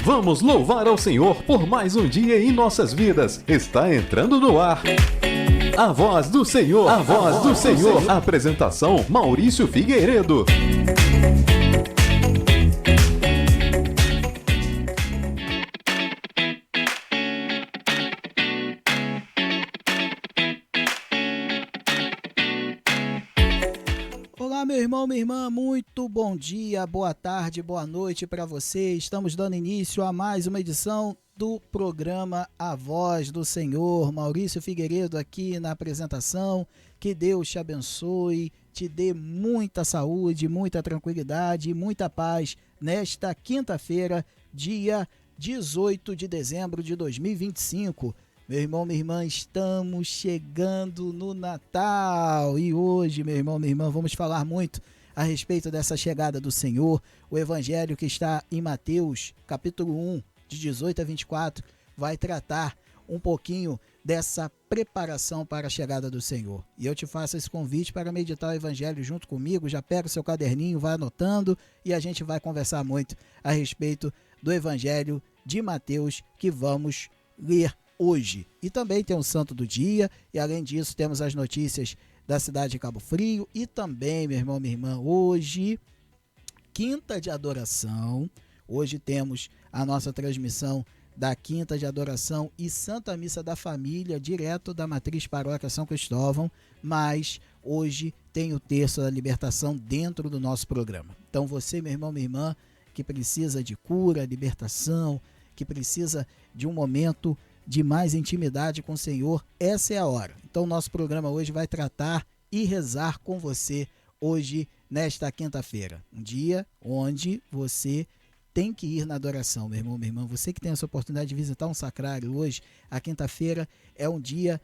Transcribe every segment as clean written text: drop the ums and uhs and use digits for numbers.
Vamos louvar ao Senhor por mais um dia em nossas vidas. Está entrando no ar a voz do Senhor, a voz do Senhor. Apresentação Maurício Figueiredo. Olá, meu irmão, minha irmã, muito bom dia, boa tarde, boa noite para você. Estamos dando início a mais uma edição do programa A Voz do Senhor. Maurício Figueiredo aqui na apresentação. Que Deus te abençoe, te dê muita saúde, muita tranquilidade e muita paz nesta quinta-feira, dia 18 de dezembro de 2025. Meu irmão, minha irmã, estamos chegando no Natal e hoje, meu irmão, minha irmã, vamos falar muito a respeito dessa chegada do Senhor. O evangelho que está em Mateus, capítulo 1, de 18 a 24, vai tratar um pouquinho dessa preparação para a chegada do Senhor. E eu te faço esse convite para meditar o evangelho junto comigo. Já pega o seu caderninho, vai anotando e a gente vai conversar muito a respeito do evangelho de Mateus que vamos ler hoje. E também tem o santo do dia e além disso temos as notícias da cidade de Cabo Frio e também, meu irmão, minha irmã, hoje, quinta de adoração. Hoje temos a nossa transmissão da Quinta de Adoração e Santa Missa da Família, direto da Matriz Paróquia São Cristóvão, mas hoje tem o Terço da Libertação dentro do nosso programa. Então você, meu irmão, minha irmã, que precisa de cura, libertação, que precisa de um momento de mais intimidade com o Senhor, essa é a hora. Então nosso programa hoje vai tratar e rezar com você hoje, nesta quinta-feira. Um dia onde você tem que ir na adoração, meu irmão, minha irmã. Você que tem essa oportunidade de visitar um sacrário hoje, a quinta-feira é um dia,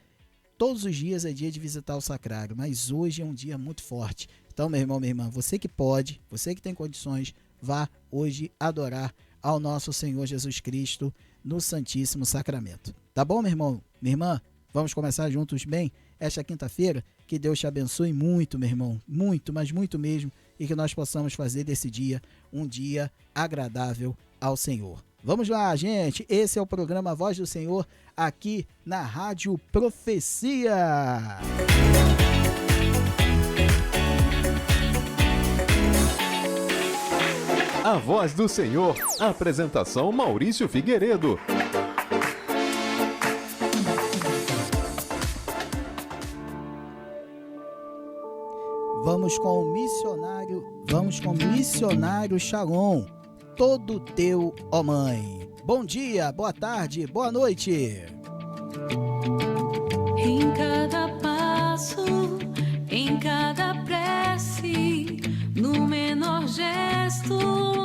todos os dias é dia de visitar o sacrário, mas hoje é um dia muito forte. Então, meu irmão, minha irmã, você que pode, você que tem condições, vá hoje adorar ao nosso Senhor Jesus Cristo no Santíssimo Sacramento. Tá bom, meu irmão, minha irmã? Vamos começar juntos bem esta quinta-feira? Que Deus te abençoe muito, meu irmão, muito, mas muito mesmo, e que nós possamos fazer desse dia um dia agradável ao Senhor. Vamos lá, gente, esse é o programa Voz do Senhor, aqui na Rádio Profecia. A Voz do Senhor. Apresentação Maurício Figueiredo. Vamos com o missionário Shalom, todo teu, ó mãe. Bom dia, boa tarde, boa noite. Em cada passo, em cada prece, no menor gesto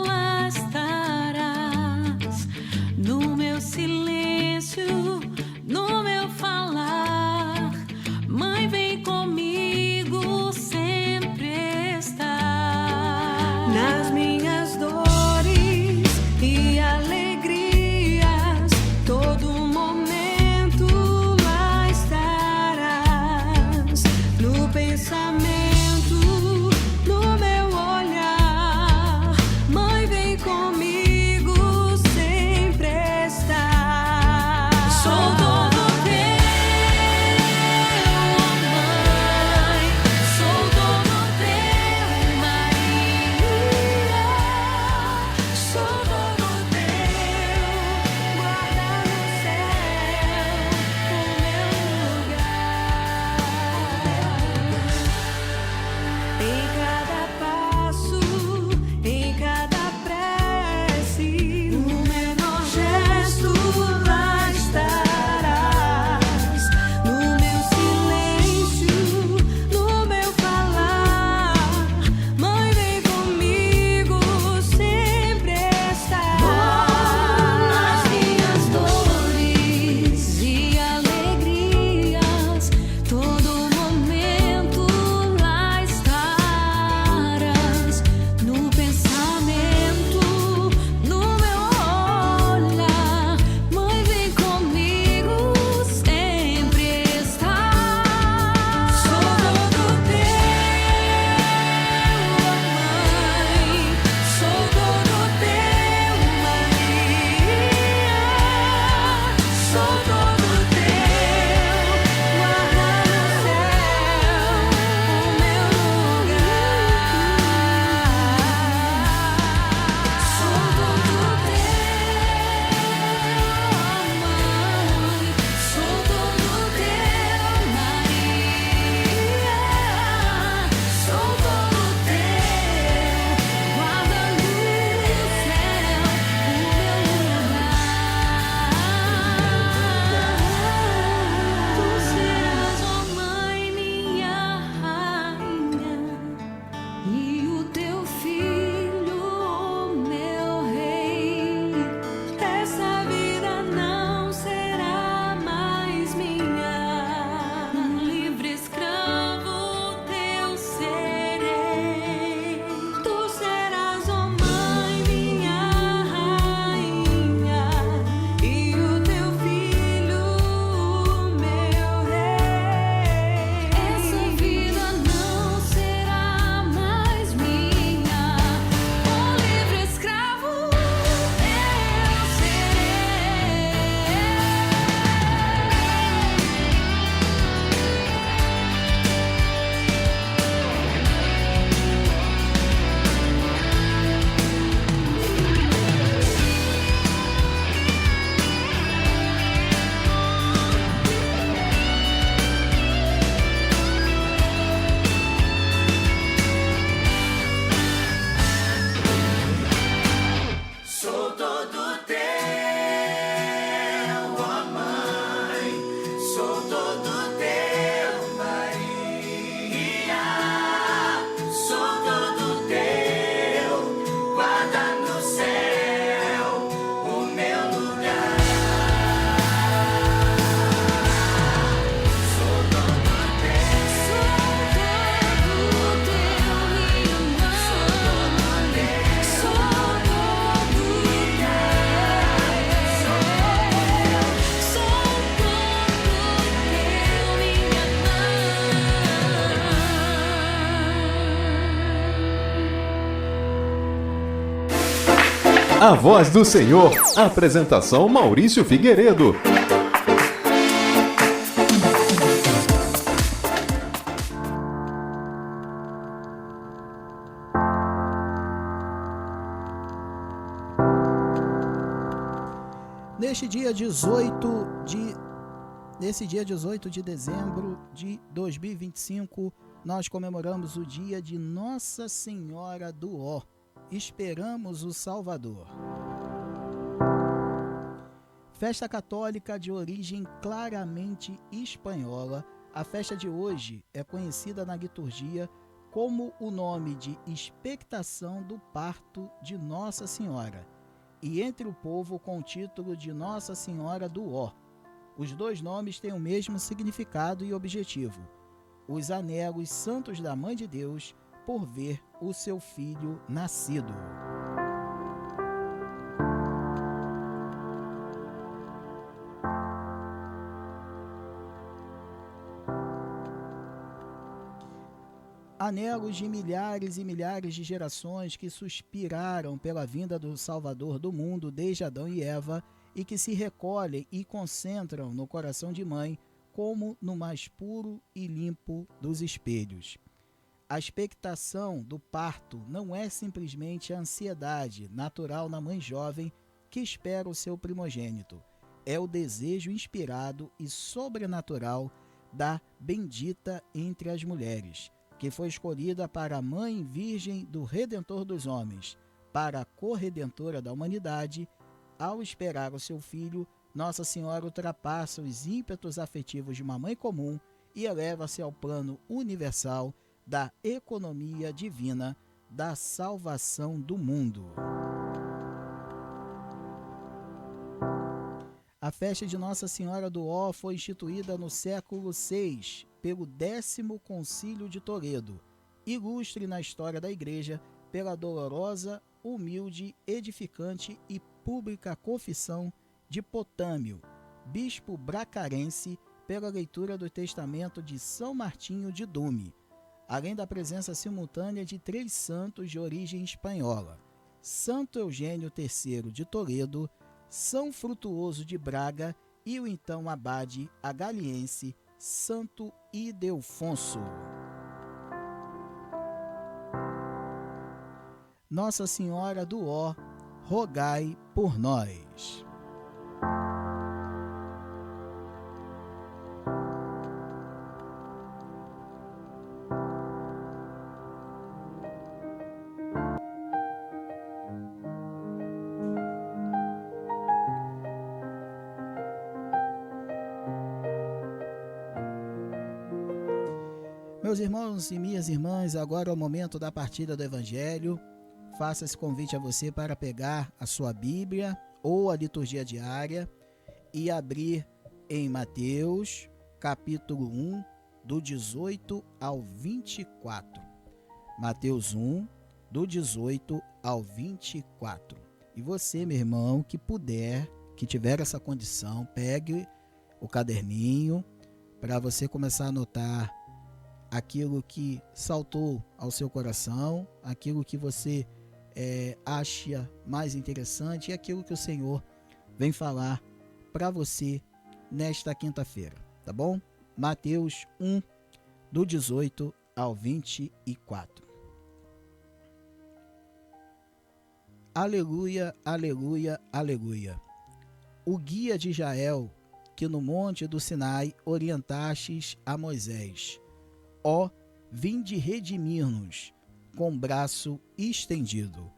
lá estarás, no meu silêncio, no meu falar. Mãe, vem comigo, sempre está. Nas minhas dores e alegrias, todo momento lá estarás. No pensamento, no meu olhar. Mãe, vem comigo, sempre está. Sou todo teu, mãe. Sou todo teu, Maria. A Voz do Senhor. Apresentação Maurício Figueiredo. Nesse dia 18 de dezembro de 2025, nós comemoramos o dia de Nossa Senhora do Ó. Esperamos o Salvador. Festa católica de origem claramente espanhola, a festa de hoje é conhecida na liturgia como o nome de expectação do parto de Nossa Senhora, e entre o povo com o título de Nossa Senhora do Ó. Os dois nomes têm o mesmo significado e objetivo: os anelos santos da Mãe de Deus por ver o seu filho nascido. Anelos de milhares e milhares de gerações que suspiraram pela vinda do Salvador do mundo desde Adão e Eva e que se recolhem e concentram no coração de mãe como no mais puro e limpo dos espelhos. A expectação do parto não é simplesmente a ansiedade natural na mãe jovem que espera o seu primogênito. É o desejo inspirado e sobrenatural da bendita entre as mulheres, que foi escolhida para a mãe virgem do Redentor dos homens, para a corredentora da humanidade. Ao esperar o seu filho, Nossa Senhora ultrapassa os ímpetos afetivos de uma mãe comum e eleva-se ao plano universal da economia divina da salvação do mundo. A festa de Nossa Senhora do Ó foi instituída no século VI pelo 10º Concílio de Toledo, ilustre na história da Igreja pela dolorosa, humilde, edificante e pública confissão de Potâmio, bispo bracarense, pela leitura do testamento de São Martinho de Dume, além da presença simultânea de 3 santos de origem espanhola: Santo Eugênio III de Toledo, São Frutuoso de Braga e o então abade agaliense Santo Ildefonso. Nossa Senhora do Ó, rogai por nós. Meus irmãos e minhas irmãs, agora é o momento da partilha do Evangelho. Faço esse convite a você para pegar a sua Bíblia ou a liturgia diária e abrir em Mateus, capítulo 1, do 18 ao 24. Mateus 1, do 18 ao 24. E você, meu irmão, que puder, que tiver essa condição, pegue o caderninho para você começar a anotar aquilo que saltou ao seu coração, aquilo que você acha mais interessante e aquilo que o Senhor vem falar para você nesta quinta-feira, tá bom? Mateus 1, do 18 ao 24. Aleluia, aleluia, aleluia. O guia de Israel, que no monte do Sinai orientastes a Moisés. Ó, vinde redimir-nos com braço estendido.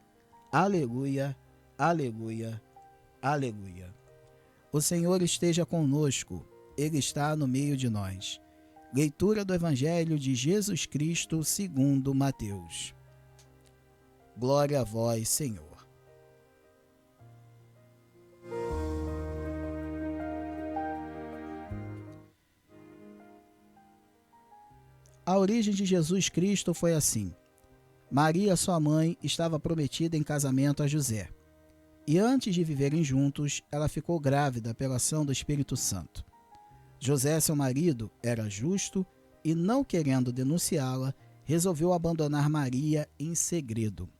Aleluia, aleluia, aleluia. O Senhor esteja conosco, Ele está no meio de nós. Leitura do Evangelho de Jesus Cristo segundo Mateus. Glória a vós, Senhor. A origem de Jesus Cristo foi assim. Maria, sua mãe, estava prometida em casamento a José. E antes de viverem juntos, ela ficou grávida pela ação do Espírito Santo. José, seu marido, era justo e, não querendo denunciá-la, resolveu abandonar Maria em segredo.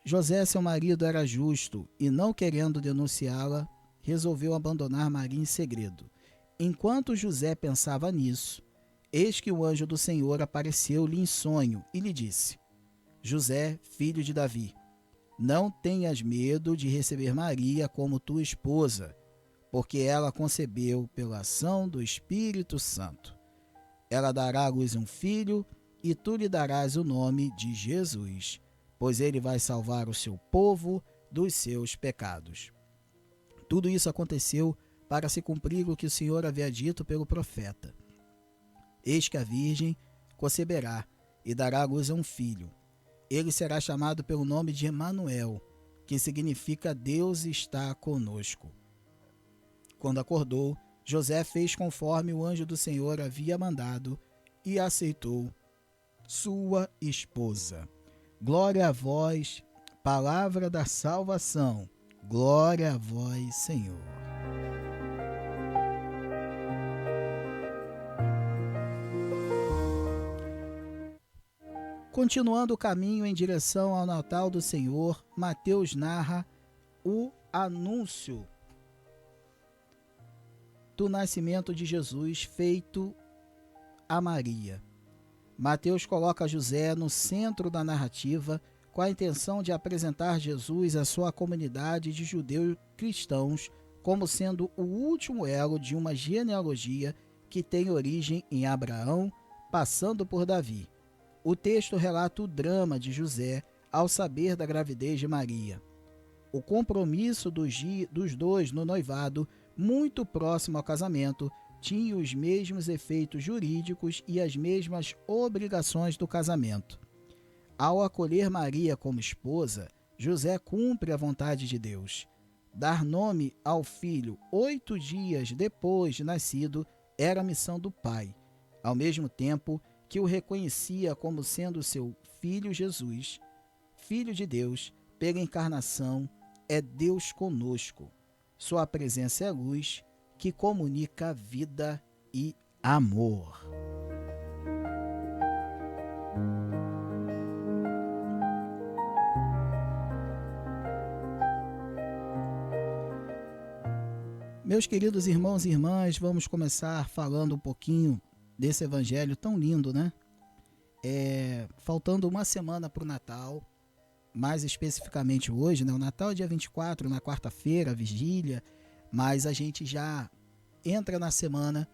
José, seu marido, era justo e, não querendo denunciá-la, resolveu abandonar Maria em segredo. Enquanto José pensava nisso, eis que o anjo do Senhor apareceu-lhe em sonho e lhe disse: José, filho de Davi, não tenhas medo de receber Maria como tua esposa, porque ela concebeu pela ação do Espírito Santo. Ela dará à luz um filho, e tu lhe darás o nome de Jesus, pois ele vai salvar o seu povo dos seus pecados. Tudo isso aconteceu para se cumprir o que o Senhor havia dito pelo profeta. Eis que a virgem conceberá e dará à luz a um filho. Ele será chamado pelo nome de Emanuel, que significa Deus está conosco. Quando acordou, José fez conforme o anjo do Senhor havia mandado e aceitou sua esposa. Glória a vós, palavra da salvação. Glória a vós, Senhor. Continuando o caminho em direção ao Natal do Senhor, Mateus narra o anúncio do nascimento de Jesus feito a Maria. Mateus coloca José no centro da narrativa com a intenção de apresentar Jesus à sua comunidade de judeus cristãos como sendo o último elo de uma genealogia que tem origem em Abraão, passando por Davi. O texto relata o drama de José ao saber da gravidez de Maria. O compromisso dos dois no noivado, muito próximo ao casamento, tinha os mesmos efeitos jurídicos e as mesmas obrigações do casamento. Ao acolher Maria como esposa, José cumpre a vontade de Deus. Dar nome ao filho 8 dias depois de nascido era a missão do pai, ao mesmo tempo que o reconhecia como sendo seu filho Jesus, filho de Deus, pela encarnação, é Deus conosco. Sua presença é luz que comunica vida e amor. Meus queridos irmãos e irmãs, vamos começar falando um pouquinho desse evangelho tão lindo, né? Faltando uma semana para o Natal, mais especificamente hoje, né? O Natal é dia 24, na quarta-feira, a vigília, mas a gente já entra na semana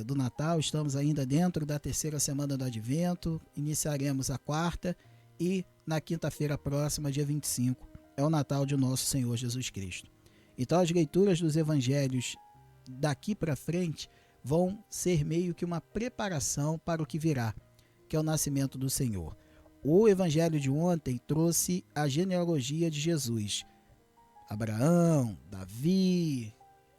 do Natal, estamos ainda dentro da terceira semana do Advento, iniciaremos a quarta e na quinta-feira próxima, dia 25, é o Natal de nosso Senhor Jesus Cristo. Então as leituras dos evangelhos daqui para frente vão ser meio que uma preparação para o que virá, que é o nascimento do Senhor. O evangelho de ontem trouxe a genealogia de Jesus. Abraão, Davi,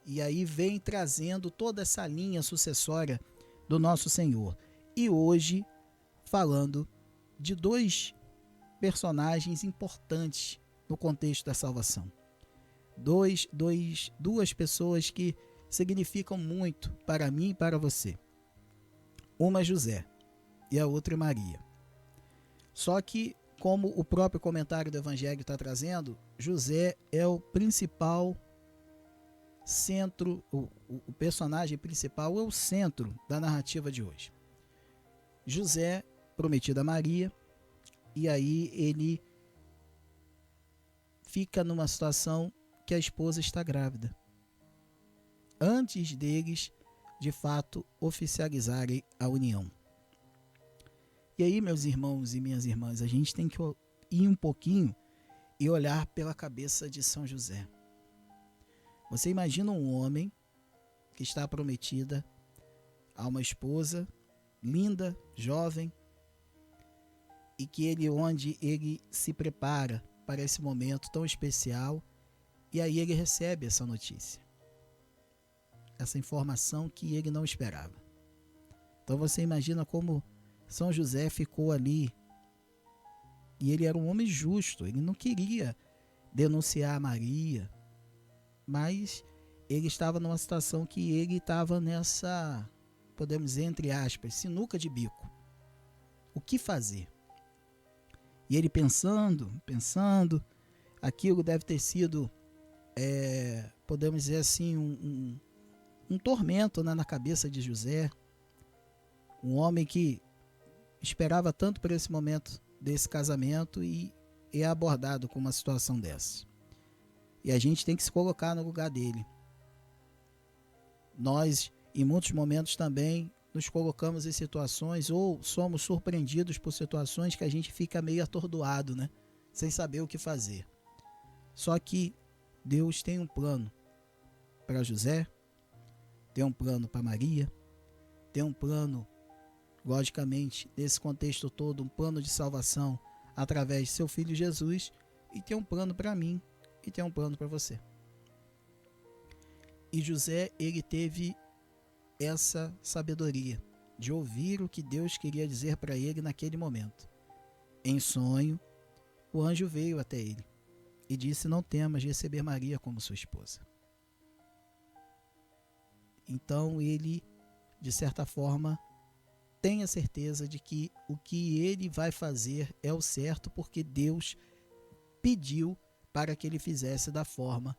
e aí vem trazendo toda essa linha sucessória do nosso Senhor. E hoje, falando de 2 personagens importantes no contexto da salvação. Duas pessoas que significam muito para mim e para você. Uma é José e a outra é Maria. Só que, como o próprio comentário do Evangelho está trazendo, José é o principal centro, o personagem principal é o centro da narrativa de hoje. José, prometido a Maria, e aí ele fica numa situação que a esposa está grávida, antes deles, de fato, oficializarem a união. E aí, meus irmãos e minhas irmãs, a gente tem que ir um pouquinho e olhar pela cabeça de São José. Você imagina um homem que está prometida a uma esposa linda, jovem, e que onde ele se prepara para esse momento tão especial, e aí ele recebe essa notícia, essa informação que ele não esperava. Então você imagina como São José ficou ali, e ele era um homem justo, ele não queria denunciar Maria, mas ele estava numa situação que ele estava nessa, podemos dizer, entre aspas, sinuca de bico. O que fazer? E ele pensando, aquilo deve ter sido, podemos dizer assim, um tormento, né, na cabeça de José. Um homem que esperava tanto por esse momento desse casamento e é abordado com uma situação dessa. E a gente tem que se colocar no lugar dele. Nós, em muitos momentos também, nos colocamos em situações ou somos surpreendidos por situações que a gente fica meio atordoado, né? Sem saber o que fazer. Só que Deus tem um plano para José, tem um plano para Maria, tem um plano, logicamente, nesse contexto todo, um plano de salvação através de seu filho Jesus, e tem um plano para mim e tem um plano para você. E José, ele teve essa sabedoria de ouvir o que Deus queria dizer para ele naquele momento. Em sonho, o anjo veio até ele e disse: não temas receber Maria como sua esposa. Então ele, de certa forma, tem a certeza de que o que ele vai fazer é o certo, porque Deus pediu para que ele fizesse da forma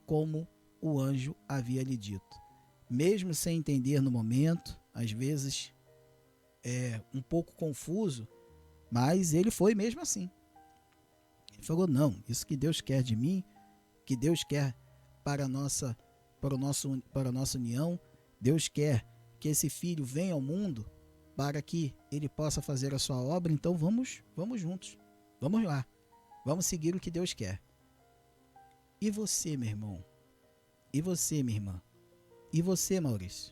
como o anjo havia lhe dito. Mesmo sem entender no momento, às vezes um pouco confuso, mas ele foi mesmo assim. Ele falou: não, isso que Deus quer de mim, que Deus quer para a nossa união, Deus quer que esse filho venha ao mundo para que ele possa fazer a sua obra, então vamos juntos, vamos lá, vamos seguir o que Deus quer. E você, meu irmão? E você, minha irmã? E você, Maurício?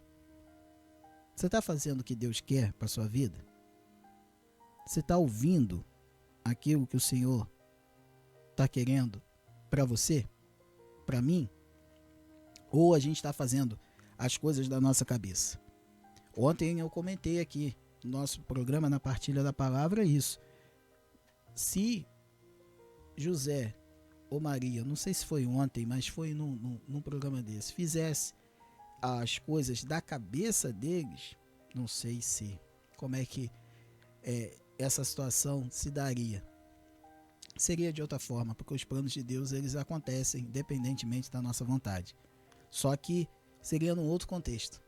Você está fazendo o que Deus quer para a sua vida? Você está ouvindo aquilo que o Senhor está querendo para você? Para mim? Ou a gente está fazendo as coisas da nossa cabeça? Ontem eu comentei aqui no nosso programa, na partilha da palavra, isso. Se José ou Maria, não sei se foi ontem, mas foi num programa desse, fizesse as coisas da cabeça deles, não sei como é que essa situação se daria. Seria de outra forma, porque os planos de Deus, eles acontecem independentemente da nossa vontade. Só que seria num outro contexto.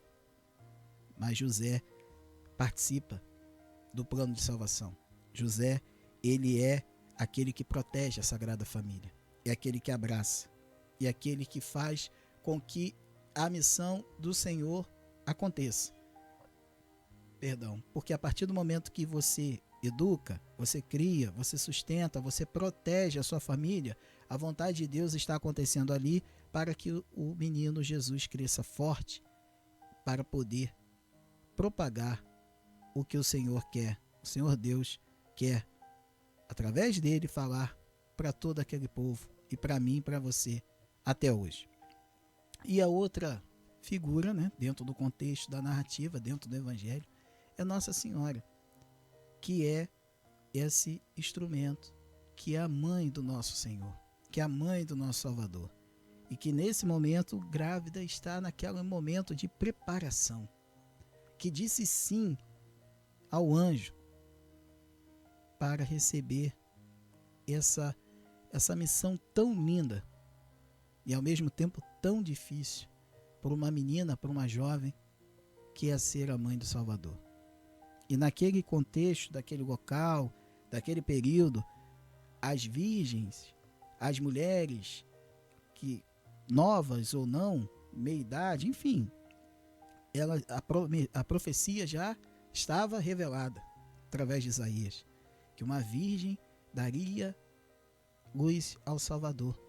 Mas José participa do plano de salvação. José, ele é aquele que protege a Sagrada Família. É aquele que abraça. É aquele que faz com que a missão do Senhor aconteça. Porque a partir do momento que você educa, você cria, você sustenta, você protege a sua família, a vontade de Deus está acontecendo ali para que o menino Jesus cresça forte, para poder propagar o que o Senhor quer. O Senhor Deus quer, através dele, falar para todo aquele povo e para mim e para você até hoje. E a outra figura, né, dentro do contexto da narrativa, dentro do Evangelho, é Nossa Senhora, que é esse instrumento, que é a mãe do nosso Senhor, que é a mãe do nosso Salvador, e que nesse momento grávida está naquele momento de preparação, que disse sim ao anjo para receber essa missão tão linda e ao mesmo tempo tão difícil por uma menina, por uma jovem, que é ser a mãe do Salvador. E naquele contexto, daquele local, daquele período, as virgens, as mulheres, que novas ou não, meia-idade, enfim, a profecia já estava revelada através de Isaías, que uma virgem daria luz ao Salvador.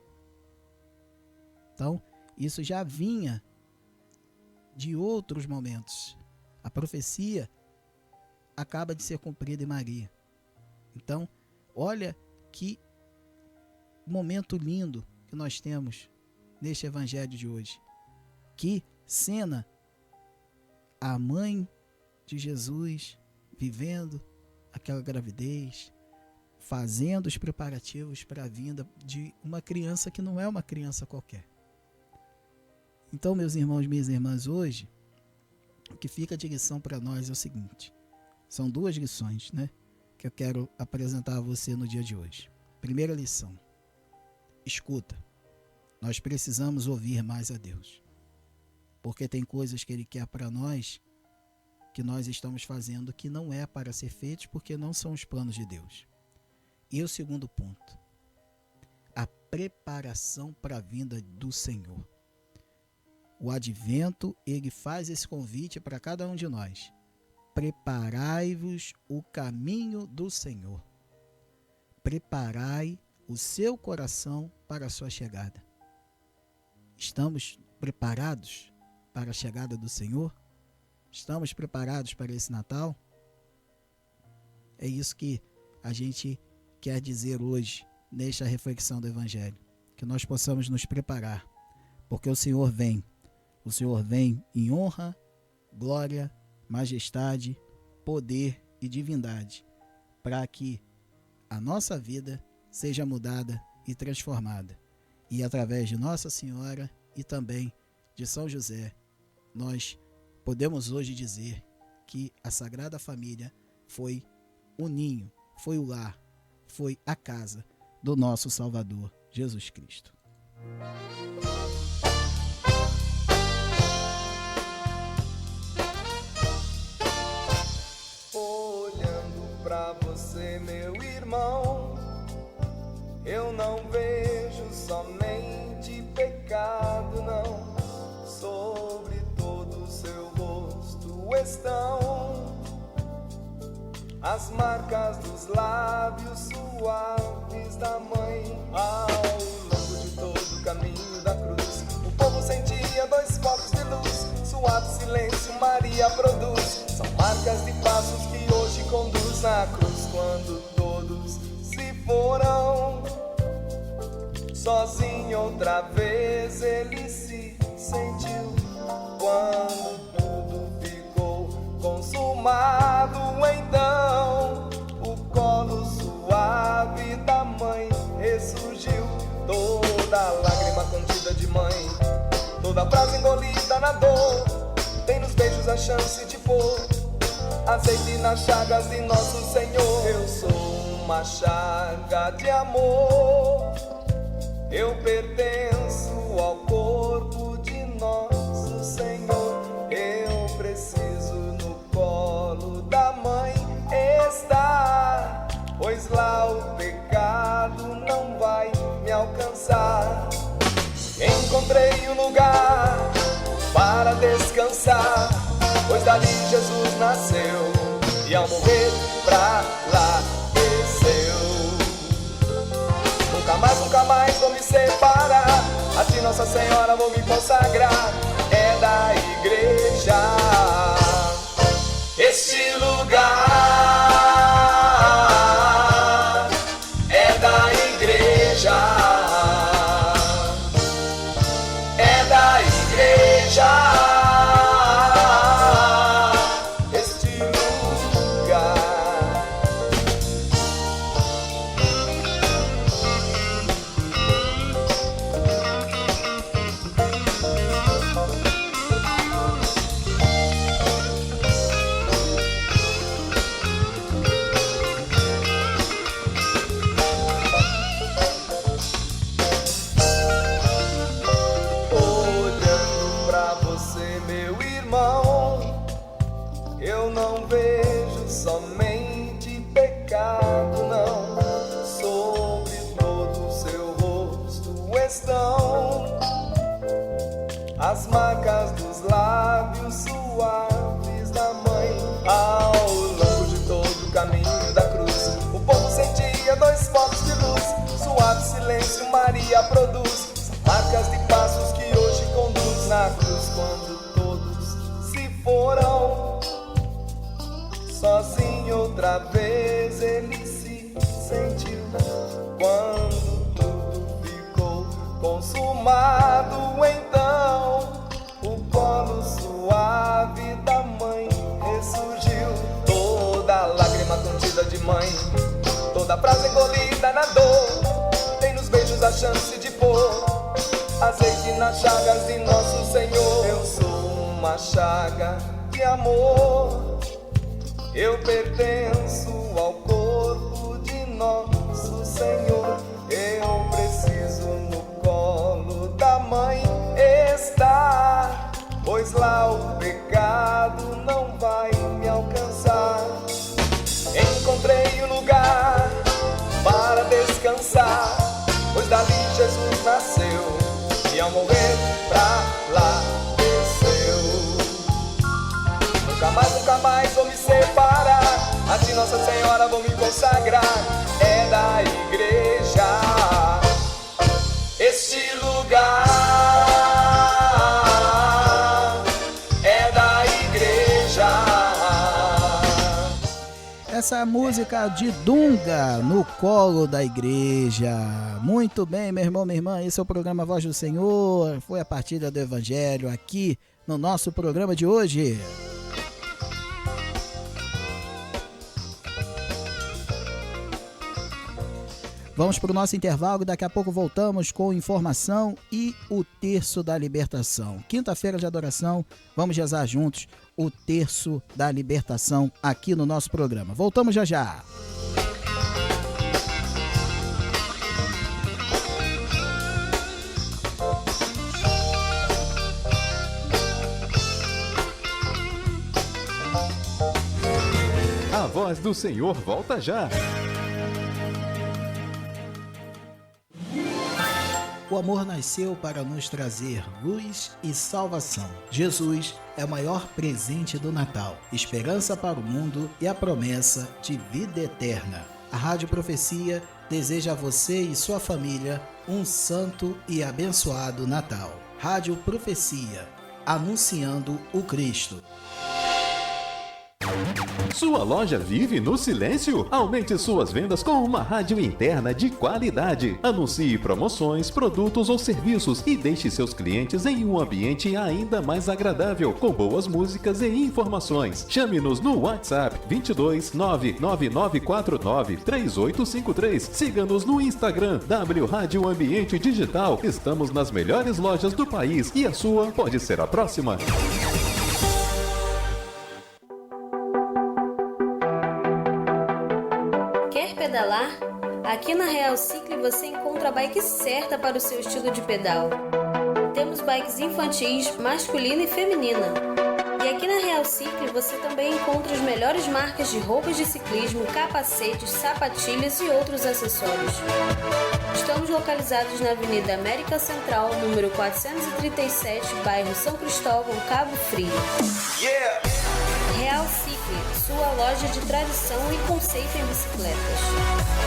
Então, isso já vinha de outros momentos. A profecia acaba de ser cumprida em Maria. Então, olha que momento lindo que nós temos neste evangelho de hoje. Que cena! A mãe de Jesus vivendo aquela gravidez, fazendo os preparativos para a vinda de uma criança que não é uma criança qualquer. Então, meus irmãos e minhas irmãs, hoje, o que fica de lição para nós é o seguinte: são duas lições, né, que eu quero apresentar a você no dia de hoje. Primeira lição: escuta. Nós precisamos ouvir mais a Deus, porque tem coisas que Ele quer para nós que nós estamos fazendo que não é para ser feitos, porque não são os planos de Deus. E o segundo ponto: a preparação para a vinda do Senhor. O advento, ele faz esse convite para cada um de nós: preparai-vos o caminho do Senhor. Preparai o seu coração para a sua chegada. Estamos preparados para a chegada do Senhor? Estamos preparados para esse Natal? É isso que a gente quer dizer hoje, nesta reflexão do Evangelho. Que nós possamos nos preparar, porque o Senhor vem. O Senhor vem em honra, glória, majestade, poder e divindade, para que a nossa vida seja mudada e transformada. E através de Nossa Senhora e também de São José, nós podemos hoje dizer que a Sagrada Família foi o ninho, foi o lar, foi a casa do nosso Salvador, Jesus Cristo. Olhando pra você, meu irmão, eu não vejo somente pecado, não. Sobre todo o seu rosto estão as marcas dos lábios suaves da mãe. Ao longo de todo o caminho da cruz, o povo sentia dois focos de luz. Suave silêncio Maria produz. São marcas de passos que hoje conduz na cruz. Quando todos se foram, sozinho outra vez ele se sentiu. Quando tudo ficou consumado, então o colo suave da mãe ressurgiu. Toda lágrima contida de mãe, toda frase engolida na dor, tem nos beijos a chance de pôr azeite nas chagas de nosso Senhor. Eu sou uma chaga de amor, eu pertenço ao corpo de nosso Senhor. Eu preciso no colo da mãe estar, pois lá o pecado não vai me alcançar. Encontrei um lugar para descansar, pois dali Jesus nasceu e ao morrer pra lá desceu. Nunca mais vou me separar, a ti Nossa Senhora vou me consagrar. É da igreja este lugar, é da igreja, é da igreja este lugar. Eu não vejo somente pecado, não. Sobre todo o seu rosto estão as marcas dos lábios suaves da mãe. Ao longo de todo o caminho da cruz, o povo sentia dois focos de luz. Suave silêncio Maria produz. São marcas de passos que hoje conduz na cruz. Quando todos se foram, sozinho outra vez ele se sentiu. Quando tudo ficou consumado, então o colo suave da mãe ressurgiu. Toda lágrima contida de mãe, toda frase engolida na dor, tem nos beijos a chance de pôr azeite nas chagas de nosso Senhor. Eu sou uma chaga de amor, eu pertenço ao corpo pensar, pois dali Jesus nasceu e ao morrer pra lá desceu. Nunca mais vou me separar, a ti Nossa Senhora vou me consagrar. É da igreja este lugar, é da igreja. Essa é a música de Dunga, No Colo da Igreja. Muito bem, meu irmão, minha irmã, esse é o programa Voz do Senhor. Foi a partilha do Evangelho aqui no nosso programa de hoje. Vamos para o nosso intervalo e daqui a pouco voltamos com informação e o Terço da Libertação. Quinta-feira de adoração, vamos rezar juntos o Terço da Libertação aqui no nosso programa. Voltamos já já. A Voz do Senhor volta já. O amor nasceu para nos trazer luz e salvação. Jesus é o maior presente do Natal, esperança para o mundo e a promessa de vida eterna. A Rádio Profecia deseja a você e sua família um santo e abençoado Natal. Rádio Profecia, anunciando o Cristo. Sua loja vive no silêncio? Aumente suas vendas com uma rádio interna de qualidade. Anuncie promoções, produtos ou serviços e deixe seus clientes em um ambiente ainda mais agradável, com boas músicas e informações. Chame-nos no WhatsApp 22 99949 3853. Siga-nos no Instagram W Rádio Ambiente Digital. Estamos nas melhores lojas do país e a sua pode ser a próxima. Pedalar? Aqui na Real Cycle você encontra a bike certa para o seu estilo de pedal. Temos bikes infantis, masculina e feminina. E aqui na Real Cycle você também encontra as melhores marcas de roupas de ciclismo, capacetes, sapatilhas e outros acessórios. Estamos localizados na Avenida América Central, número 437, bairro São Cristóvão, Cabo Frio. Real Cycle, sua loja de tradição e conceito em bicicletas.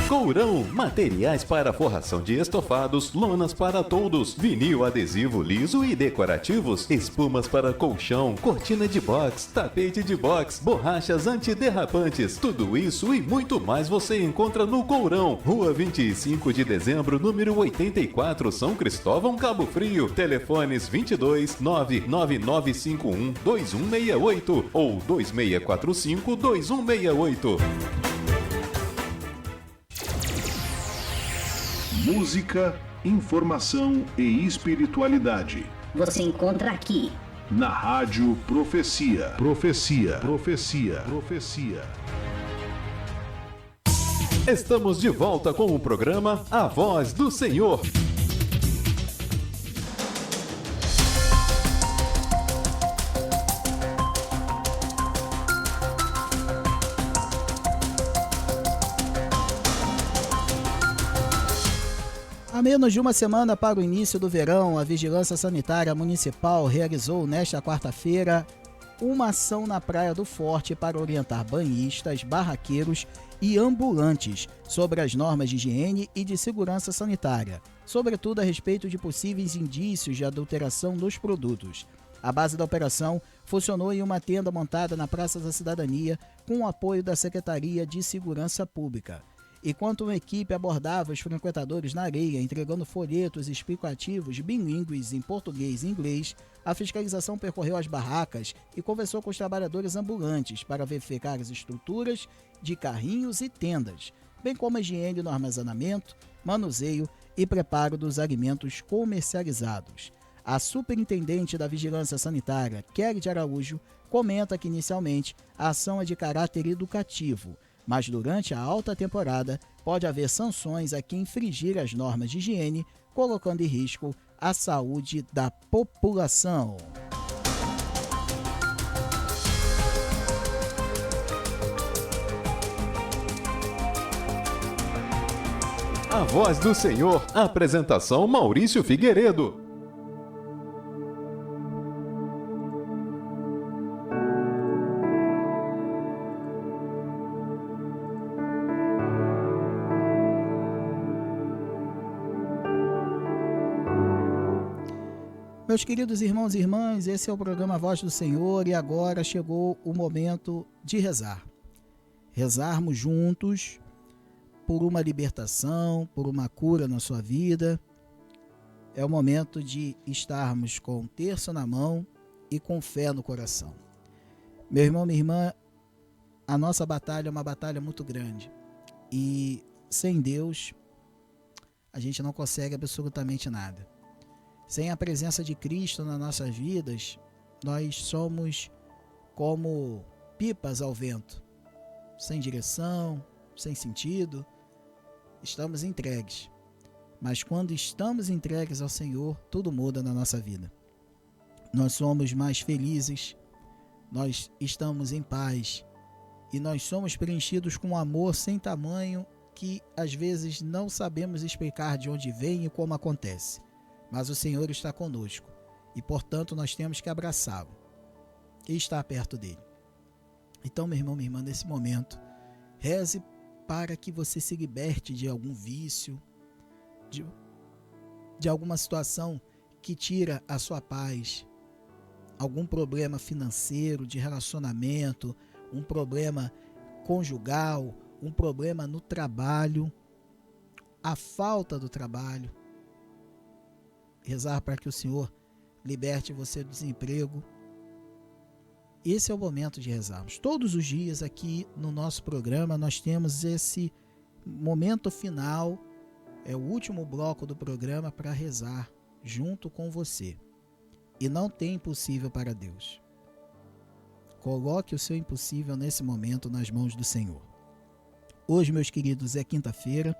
Courão, materiais para forração de estofados, lonas para toldos, vinil adesivo liso e decorativos, espumas para colchão, cortina de box, tapete de box, borrachas antiderrapantes. Tudo isso e muito mais você encontra no Courão, Rua 25 de Dezembro, número 84, São Cristóvão, Cabo Frio. Telefones 22 99951 2168 ou 2645 2168. Música, informação e espiritualidade. Você encontra aqui na Rádio Profecia. Profecia. Profecia. Profecia. Estamos de volta com o programa A Voz do Senhor. Há menos de uma semana para o início do verão, a Vigilância Sanitária Municipal realizou nesta quarta-feira uma ação na Praia do Forte para orientar banhistas, barraqueiros e ambulantes sobre as normas de higiene e de segurança sanitária, sobretudo a respeito de possíveis indícios de adulteração dos produtos. A base da operação funcionou em uma tenda montada na Praça da Cidadania com o apoio da Secretaria de Segurança Pública. Enquanto uma equipe abordava os frequentadores na areia, entregando folhetos explicativos bilíngues em português e inglês, a fiscalização percorreu as barracas e conversou com os trabalhadores ambulantes para verificar as estruturas de carrinhos e tendas, bem como a higiene no armazenamento, manuseio e preparo dos alimentos comercializados. A superintendente da Vigilância Sanitária, Kelly de Araújo, comenta que inicialmente a ação é de caráter educativo, mas durante a alta temporada pode haver sanções a quem infringir as normas de higiene, colocando em risco a saúde da população. A Voz do Senhor. Apresentação Maurício Figueiredo. Meus queridos irmãos e irmãs, esse é o programa Voz do Senhor e agora chegou o momento de rezar. Rezarmos juntos por uma libertação, por uma cura na sua vida. É o momento de estarmos com o terço na mão e com fé no coração. Meu irmão, minha irmã, a nossa batalha é uma batalha muito grande e sem Deus a gente não consegue absolutamente nada. Sem a presença de Cristo nas nossas vidas, nós somos como pipas ao vento, sem direção, sem sentido, estamos entregues. Mas quando estamos entregues ao Senhor, tudo muda na nossa vida. Nós somos mais felizes, nós estamos em paz e nós somos preenchidos com um amor sem tamanho que às vezes não sabemos explicar de onde vem e como acontece. Mas o Senhor está conosco e, portanto, nós temos que abraçá-lo e estar perto dele. Então, meu irmão, minha irmã, nesse momento, reze para que você se liberte de algum vício, de alguma situação que tira a sua paz, algum problema financeiro, de relacionamento, um problema conjugal, um problema no trabalho, a falta do trabalho. Rezar para que o Senhor liberte você do desemprego. Esse é o momento de rezarmos. Todos os dias aqui no nosso programa nós temos esse momento final, é o último bloco do programa para rezar junto com você. E não tem impossível para Deus. Coloque o seu impossível nesse momento nas mãos do Senhor. Hoje, meus queridos, é quinta-feira,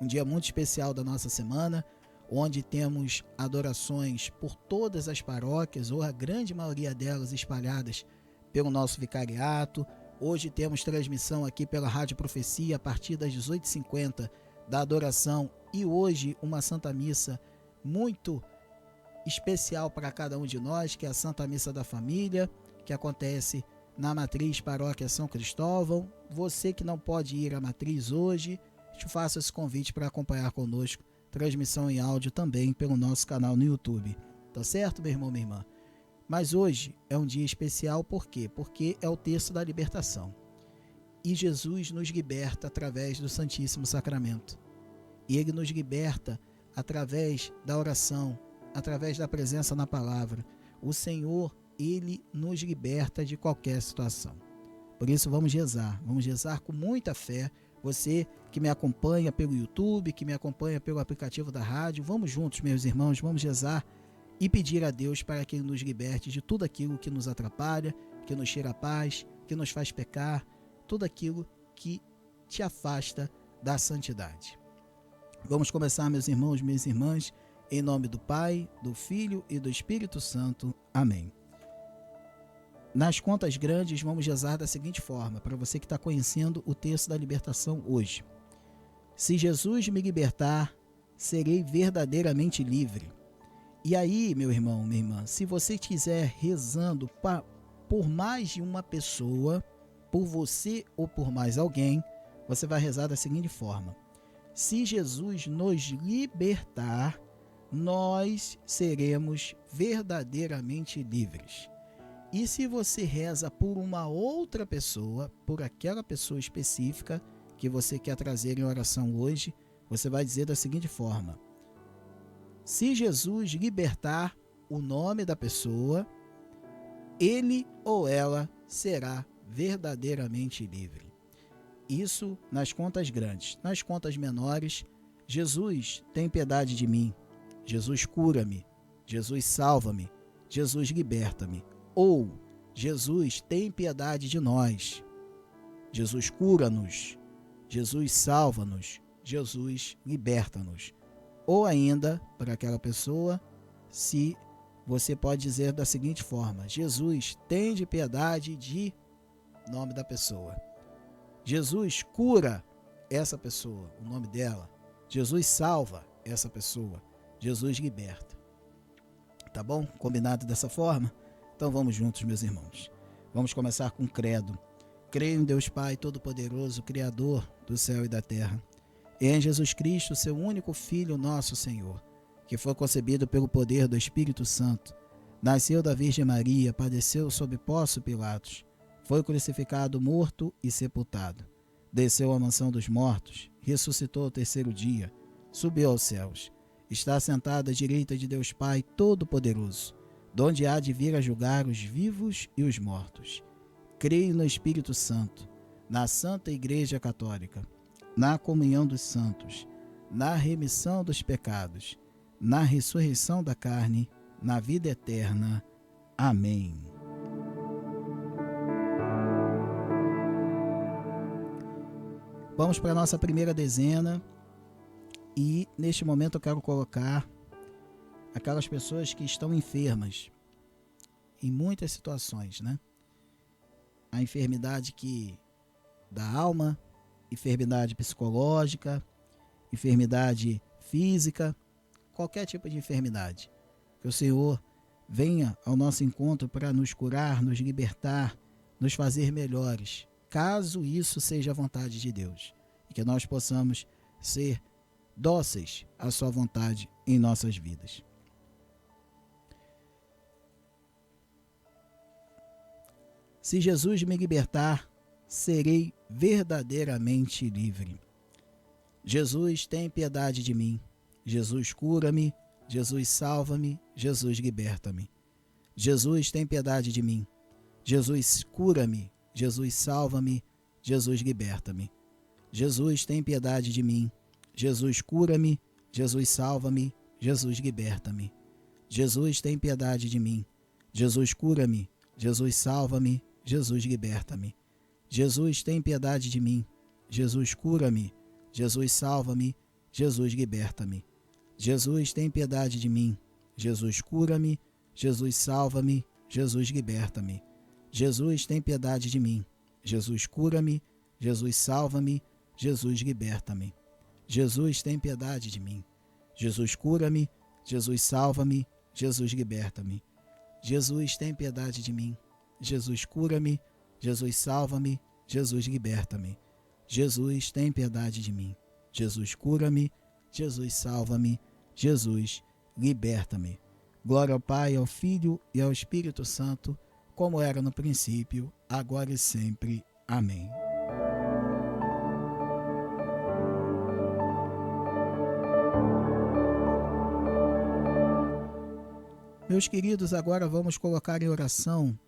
um dia muito especial da nossa semana, onde temos adorações por todas as paróquias, ou a grande maioria delas espalhadas pelo nosso vicariato. Hoje temos transmissão aqui pela Rádio Profecia a partir das 18h50 da adoração e hoje uma Santa Missa muito especial para cada um de nós, que é a Santa Missa da Família, que acontece na Matriz Paróquia São Cristóvão. Você que não pode ir à Matriz hoje, te faço esse convite para acompanhar conosco transmissão em áudio também pelo nosso canal no YouTube. Tá certo, meu irmão, minha irmã? Mas hoje é um dia especial, por quê? Porque é o terço da libertação. E Jesus nos liberta através do Santíssimo Sacramento. E Ele nos liberta através da oração, através da presença na palavra. O Senhor, Ele nos liberta de qualquer situação. Por isso vamos rezar com muita fé. Você que me acompanha pelo YouTube, que me acompanha pelo aplicativo da rádio, vamos juntos, meus irmãos, vamos rezar e pedir a Deus para que Ele nos liberte de tudo aquilo que nos atrapalha, que nos tira a paz, que nos faz pecar, tudo aquilo que te afasta da santidade. Vamos começar, meus irmãos, minhas irmãs, em nome do Pai, do Filho e do Espírito Santo. Amém. Nas contas grandes, vamos rezar da seguinte forma, para você que está conhecendo o texto da libertação hoje. Se Jesus me libertar, serei verdadeiramente livre. E aí, meu irmão, minha irmã, se você estiver rezando por mais de uma pessoa, por você ou por mais alguém, você vai rezar da seguinte forma. Se Jesus nos libertar, nós seremos verdadeiramente livres. E se você reza por uma outra pessoa, por aquela pessoa específica que você quer trazer em oração hoje, você vai dizer da seguinte forma. Se Jesus libertar o nome da pessoa, ele ou ela será verdadeiramente livre. Isso nas contas grandes. Nas contas menores, Jesus tem piedade de mim. Jesus cura-me. Jesus salva-me. Jesus liberta-me. Ou, Jesus tem piedade de nós, Jesus cura-nos, Jesus salva-nos, Jesus liberta-nos. Ou ainda, para aquela pessoa, se você pode dizer da seguinte forma, Jesus tende piedade de nome da pessoa. Jesus cura essa pessoa, o nome dela. Jesus salva essa pessoa. Jesus liberta. Tá bom? Combinado dessa forma? Então vamos juntos, meus irmãos. Vamos começar com credo. Creio em Deus Pai Todo-Poderoso, Criador do céu e da terra, e em Jesus Cristo, seu único Filho, nosso Senhor, que foi concebido pelo poder do Espírito Santo, nasceu da Virgem Maria, padeceu sob Pôncio Pilatos, foi crucificado, morto e sepultado, desceu à mansão dos mortos, ressuscitou ao terceiro dia, subiu aos céus, está sentado à direita de Deus Pai Todo-Poderoso, donde há de vir a julgar os vivos e os mortos. Creio no Espírito Santo, na Santa Igreja Católica, na comunhão dos santos, na remissão dos pecados, na ressurreição da carne, na vida eterna. Amém. Vamos para a nossa primeira dezena e neste momento eu quero colocar aquelas pessoas que estão enfermas em muitas situações, né? A enfermidade da alma, enfermidade psicológica, enfermidade física, qualquer tipo de enfermidade. Que o Senhor venha ao nosso encontro para nos curar, nos libertar, nos fazer melhores, caso isso seja a vontade de Deus. E que nós possamos ser dóceis à sua vontade em nossas vidas. Se Jesus me libertar, serei verdadeiramente livre. Jesus, tem piedade de mim. Jesus, cura-me. Jesus, salva-me. Jesus, liberta-me. Jesus, tem piedade de mim. Jesus, cura-me. Jesus, salva-me. Jesus, liberta-me. Jesus, tem piedade de mim. Jesus, cura-me. Jesus, salva-me. Jesus, liberta-me. Jesus, tem piedade de mim. Jesus, cura-me. Jesus, salva-me. Jesus, liberta-me. Jesus, tem piedade de mim. Jesus, cura-me. Jesus, salva-me. Jesus, liberta-me. Jesus, tem piedade de mim. Jesus, cura-me. Jesus, salva-me. Jesus, liberta-me. Jesus, tem piedade de mim. Jesus, cura-me. Jesus, salva-me. Jesus, liberta-me. Jesus, tem piedade de mim. Jesus, cura-me. Jesus, salva-me. Jesus, liberta-me. Jesus, tem piedade de mim. Jesus, cura-me. Jesus, salva-me. Jesus, liberta-me. Jesus, tem piedade de mim. Jesus, cura-me. Jesus, salva-me. Jesus, liberta-me. Glória ao Pai, ao Filho e ao Espírito Santo, como era no princípio, agora e sempre. Amém. Meus queridos, agora vamos colocar em oração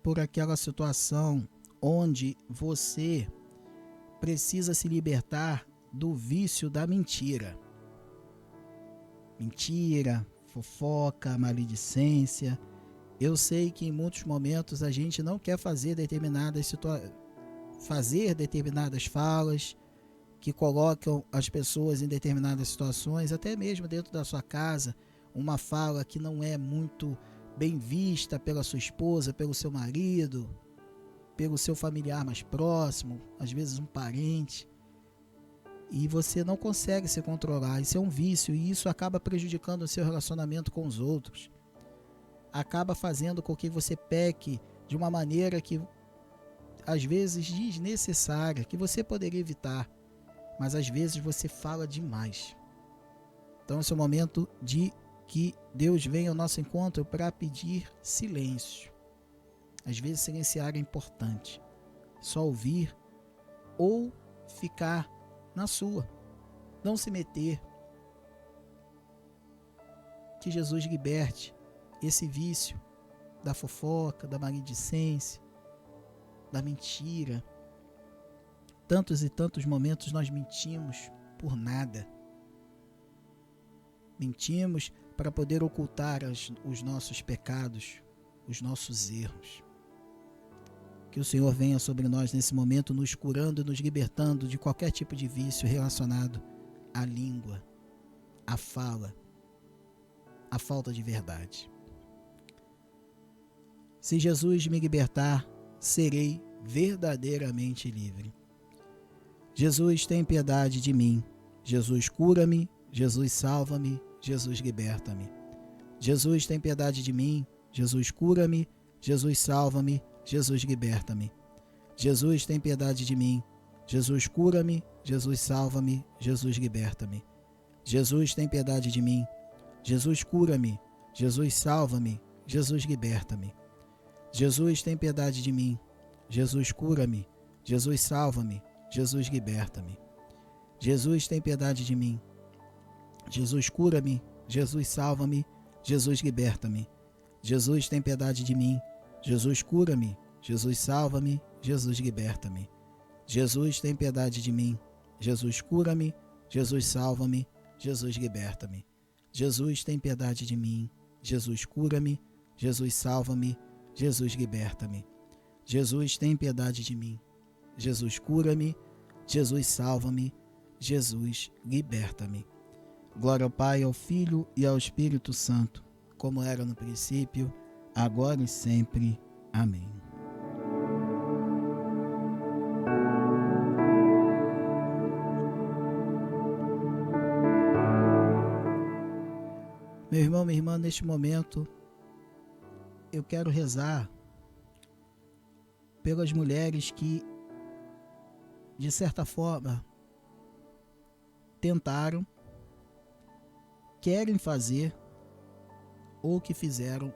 por aquela situação onde você precisa se libertar do vício da mentira. Mentira, fofoca, maledicência. Eu sei que em muitos momentos a gente não quer fazer determinadas falas que colocam as pessoas em determinadas situações, até mesmo dentro da sua casa, uma fala que não é muito bem vista pela sua esposa, pelo seu marido, pelo seu familiar mais próximo, às vezes um parente, e você não consegue se controlar. Isso é um vício e isso acaba prejudicando o seu relacionamento com os outros, acaba fazendo com que você peque de uma maneira que às vezes desnecessária, que você poderia evitar, mas às vezes você fala demais. Então esse é o momento de que Deus venha ao nosso encontro para pedir silêncio. Às vezes silenciar é importante. Só ouvir ou ficar na sua. Não se meter. Que Jesus liberte esse vício da fofoca, da maledicência, da mentira. Tantos e tantos momentos nós mentimos por nada. Mentimos para poder ocultar os nossos pecados, os nossos erros. Que o Senhor venha sobre nós nesse momento, nos curando e nos libertando de qualquer tipo de vício relacionado à língua, à fala, à falta de verdade. Se Jesus me libertar, serei verdadeiramente livre. Jesus, tem piedade de mim. Jesus, cura-me. Jesus, salva-me. Jesus, liberta-me. Jesus, tem piedade de mim. Jesus, cura-me. Jesus, salva-me. Jesus, liberta-me. Jesus, tem piedade de mim. Jesus, cura-me. Jesus, salva-me. Jesus, liberta-me. Jesus, tem piedade de mim. Jesus, cura-me. Jesus, salva-me. Jesus, liberta-me. Jesus, tem piedade de mim. Jesus, cura-me. Jesus, salva-me. Jesus, liberta-me. Jesus, tem piedade de mim. Jesus, cura-me. Jesus, salva-me. Jesus, liberta-me. Jesus, tem piedade de mim. Jesus, cura-me. Jesus, salva-me. Jesus, liberta-me. Jesus, tem piedade de mim. Jesus, cura-me. Jesus, salva-me. Jesus, liberta-me. Jesus, tem piedade de mim. Jesus, cura-me. Jesus, salva-me. Jesus, liberta-me. Jesus, tem piedade de mim. Jesus, cura-me. Jesus, salva-me. Jesus, liberta-me. Glória ao Pai, ao Filho e ao Espírito Santo, como era no princípio, agora e sempre. Amém. Meu irmão, minha irmã, neste momento, eu quero rezar pelas mulheres que, de certa forma, tentaram, querem fazer ou que fizeram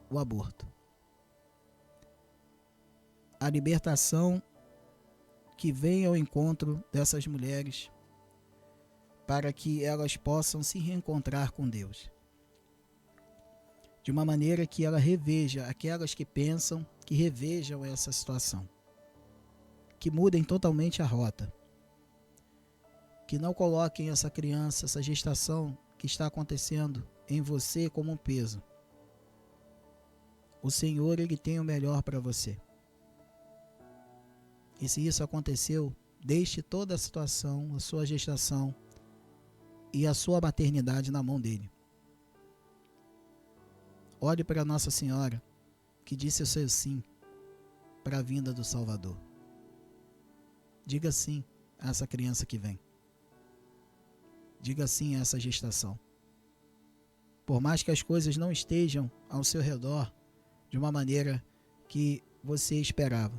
o aborto. A libertação que vem ao encontro dessas mulheres para que elas possam se reencontrar com Deus. De uma maneira que ela reveja, aquelas que pensam, que revejam essa situação. Que mudem totalmente a rota. Que não coloquem essa criança, essa gestação que está acontecendo em você como um peso. O Senhor, Ele tem o melhor para você. E se isso aconteceu, deixe toda a situação, a sua gestação e a sua maternidade na mão dEle. Olhe para Nossa Senhora, que disse o seu sim para a vinda do Salvador. Diga sim a essa criança que vem. Diga sim a essa gestação. Por mais que as coisas não estejam ao seu redor de uma maneira que você esperava,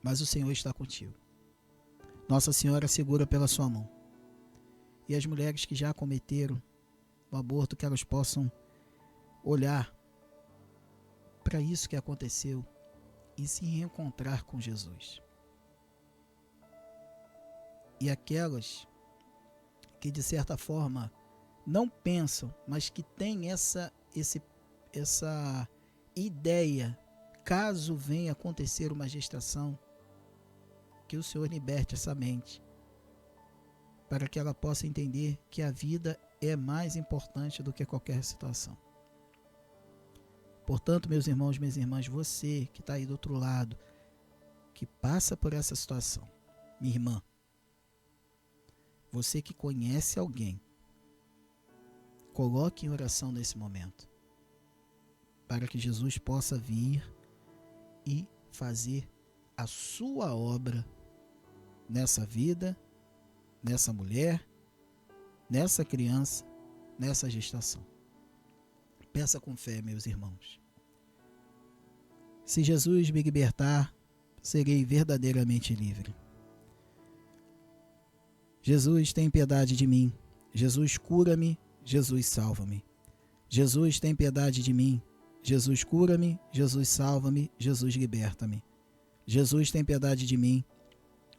mas o Senhor está contigo. Nossa Senhora segura pela sua mão. E as mulheres que já cometeram o aborto, que elas possam olhar para isso que aconteceu e se reencontrar com Jesus. E aquelas que de certa forma não pensam, mas que têm essa ideia, caso venha acontecer uma gestação, que o Senhor liberte essa mente, para que ela possa entender que a vida é mais importante do que qualquer situação. Portanto, meus irmãos, minhas irmãs, você que está aí do outro lado, que passa por essa situação, minha irmã, você que conhece alguém, coloque em oração nesse momento, para que Jesus possa vir e fazer a sua obra nessa vida, nessa mulher, nessa criança, nessa gestação. Peça com fé, meus irmãos. Se Jesus me libertar, serei verdadeiramente livre. Jesus, tem piedade de mim. Jesus, cura-me. Jesus, salva-me. Jesus, tem piedade de mim. Jesus, cura-me. Jesus, salva-me. Jesus, liberta-me. Jesus, tem piedade de mim.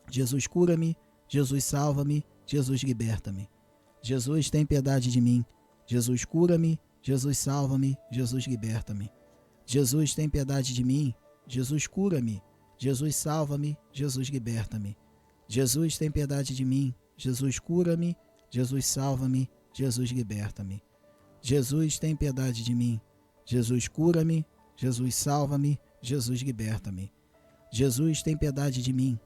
Jesus, cura-me. Jesus, salva-me. Jesus, liberta-me. Jesus, tem piedade de mim. Jesus, cura-me. Jesus, salva-me. Jesus, liberta-me. Jesus, tem piedade de mim. Jesus, cura-me. Jesus, salva-me. Jesus, liberta-me. Jesus, tem piedade de mim. Jesus, cura-me. Jesus, salva-me. Jesus, liberta-me. Jesus, tem piedade de mim. Jesus, cura-me. Jesus, salva-me. Jesus, liberta-me. Jesus, tem piedade de mim.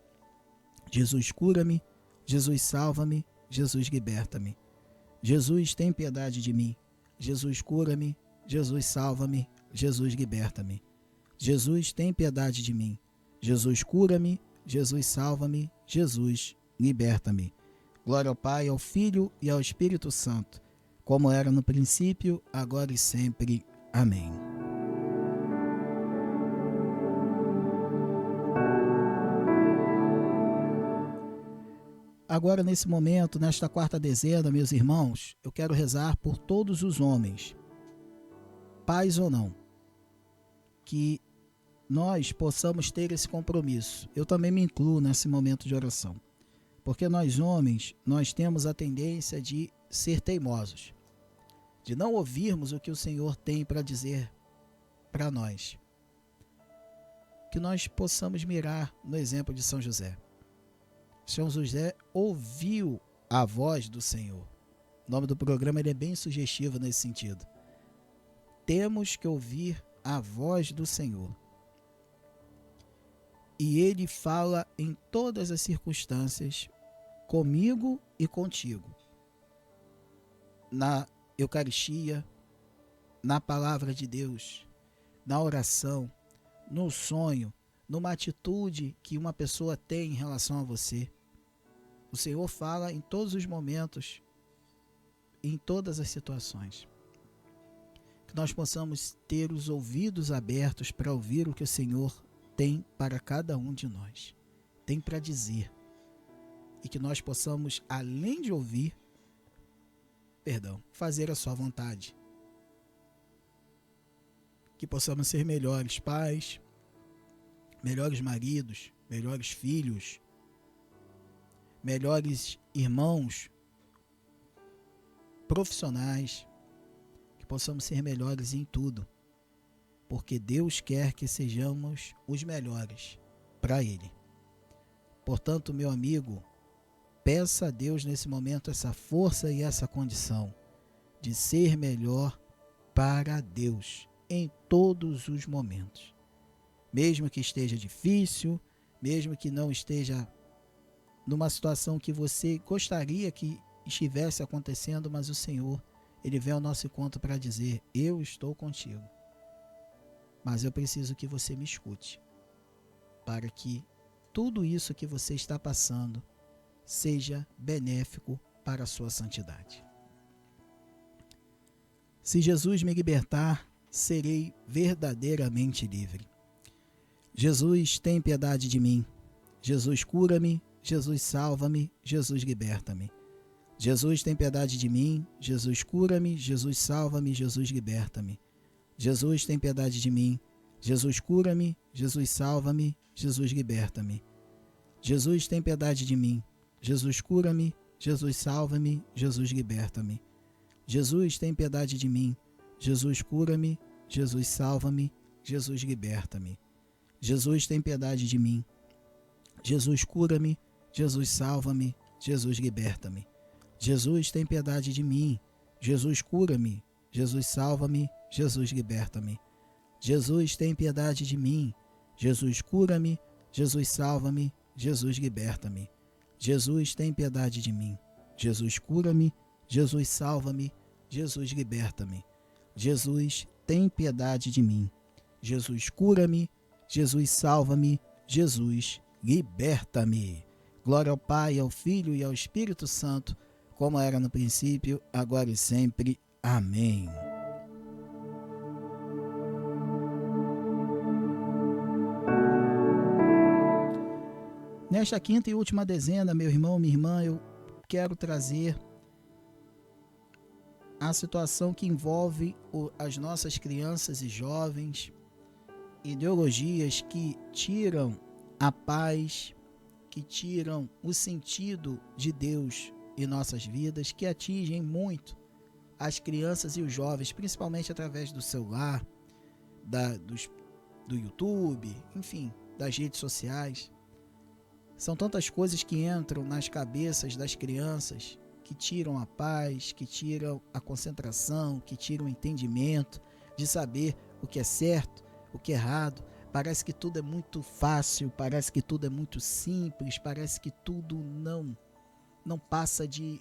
Jesus, cura-me. Jesus, salva-me. Jesus, liberta-me. Jesus, tem piedade de mim. Jesus, cura-me. Jesus, salva-me. Jesus, liberta-me. Jesus, tem piedade de mim. Jesus, cura-me. Jesus, salva-me. Jesus, liberta-me. Glória ao Pai, ao Filho e ao Espírito Santo, como era no princípio, agora e sempre. Amém. Agora, nesse momento, nesta quarta dezena, meus irmãos, eu quero rezar por todos os homens, pais ou não, que nós possamos ter esse compromisso. Eu também me incluo nesse momento de oração, porque nós homens, nós temos a tendência de ser teimosos, de não ouvirmos o que o Senhor tem para dizer para nós. Que nós possamos mirar no exemplo de São José. São José ouviu a voz do Senhor. O nome do programa ele é bem sugestivo nesse sentido. Temos que ouvir a voz do Senhor. E Ele fala em todas as circunstâncias, comigo e contigo. Na Eucaristia, na Palavra de Deus, na oração, no sonho, numa atitude que uma pessoa tem em relação a você. O Senhor fala em todos os momentos, em todas as situações. Que nós possamos ter os ouvidos abertos para ouvir o que o Senhor tem para cada um de nós, tem para dizer. E que nós possamos, além de ouvir, fazer a sua vontade. Que possamos ser melhores pais, melhores maridos, melhores filhos, melhores irmãos, profissionais, que possamos ser melhores em tudo, porque Deus quer que sejamos os melhores para Ele. Portanto, meu amigo, peça a Deus nesse momento essa força e essa condição de ser melhor para Deus em todos os momentos. Mesmo que esteja difícil, mesmo que não esteja numa situação que você gostaria que estivesse acontecendo, mas o Senhor, Ele vem ao nosso encontro para dizer, eu estou contigo. Mas eu preciso que você me escute, para que tudo isso que você está passando seja benéfico para a sua santidade. Se Jesus me libertar, serei verdadeiramente livre. Jesus, tem piedade de mim. Jesus, cura-me. Jesus, salva-me. Jesus, liberta-me. Jesus, tem piedade de mim. Jesus, cura-me. Jesus, salva-me. Jesus, liberta-me. Jesus, tem piedade de mim. Jesus, cura-me. Jesus, salva-me. Jesus, liberta-me. Jesus, tem piedade de mim. Jesus, cura-me. Jesus, salva-me. Jesus, liberta-me. Jesus, tem piedade de mim. Jesus, cura-me. Jesus, salva-me. Jesus, liberta-me. Jesus, tem piedade de mim. Jesus, cura-me. Jesus, salva-me. Jesus, liberta-me. Jesus, tem piedade de mim. Jesus, cura-me. Jesus, salva-me. Jesus, liberta-me. Jesus, tem piedade de mim. Jesus, cura-me. Jesus, salva-me. Jesus, liberta-me. Jesus, tem piedade de mim. Jesus, cura-me. Jesus, salva-me. Jesus, liberta-me. Jesus, tem piedade de mim. Jesus, cura-me. Jesus, salva-me. Jesus, liberta-me. Glória ao Pai, ao Filho e ao Espírito Santo, como era no princípio, agora e sempre. Amém. Nesta quinta e última dezena, meu irmão, minha irmã, eu quero trazer a situação que envolve as nossas crianças e jovens, ideologias que tiram a paz, que tiram o sentido de Deus em nossas vidas, que atingem muito as crianças e os jovens, principalmente através do celular, do YouTube, enfim, das redes sociais. São tantas coisas que entram nas cabeças das crianças que tiram a paz, que tiram a concentração, que tiram o entendimento de saber o que é certo, o que é errado. Parece que tudo é muito fácil, parece que tudo é muito simples, parece que tudo não passa de